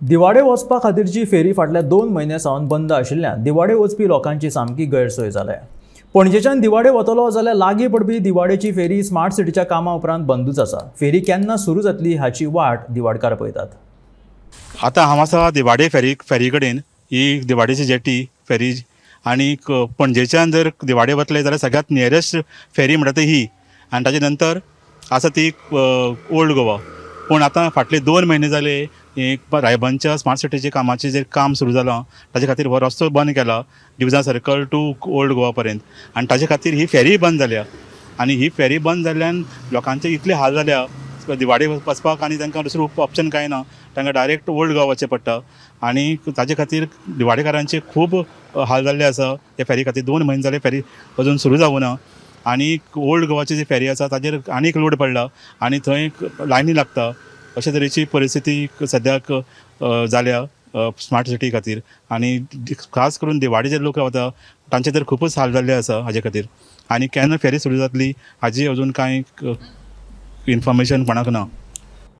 दिवाडे वचपा खातीरची फेरी फाटल्या 2 म्हयन्यां सावन बंद आशिल्ल्यान दिवाडे वचपी लोकांची सामकी गैरसोय जाल्या। पणजेच्यान दिवाडे वतलो जाल्यार लागीं पडपी दिवाडेची फेरी स्मार्ट सिटीच्या कामा उपरांत बंदूच आसा। फेरी केन्ना सुरू जातली हाची वाट दिवाडकार पळयतात। आता हांव आसा दिवाडे फेरी कडेन। ही दिवाडेची जेटी फेरी आनी पणजेच्यान जर दिवाडे वतले जाल्यार सगळ्यांत नियरेस्ट फेरी म्हणटा ती ही, आनी ताजे नंतर आसा ती ओल्ड गोवा। पूण आतां फाटले 2 म्हयने जाले रायबंदच्या स्मार्ट सिटीचे कामाचें जे काम सुरू जालां ताजे खातीर हो रस्तो बंद केला division circle to old Goa पर्यंत, आनी ताजे खातीर ही फेरी बंद जाल्या। आनी ही फेरी बंद जाल्ल्यान लोकांचे इतले हाल जाल्या दिवाडे वचपाक, आनी तांकां दुसरो ऑप्शन कांय ना, तांकां डायरेक्ट ओल्ड गोवा वचचें पडटा। आनी ताजे खातीर दिवाडेकारांचे खूब हाल जाल्ले आसा। हे फेरी खातीर 2 म्हयने जाले फेरी अजून सुरू जावूं ना, आनी ओल्ड गोवाची जी फेरी आसा ताजेर आनीक लोड पडला आनी थंय लायनी लागता। अशे तरेची परिस्थिती सद्याक जाल्या स्मार्ट सिटी खातीर, आनी खास करून दिवाडे जे लोक रावता तांचे तर खूबच हाल जाल्ले आसा हाजे खातीर। आनी केन्ना फेरी सुरू जातली हाजी अजून कांय इन्फॉर्मेशन कोणाक ना।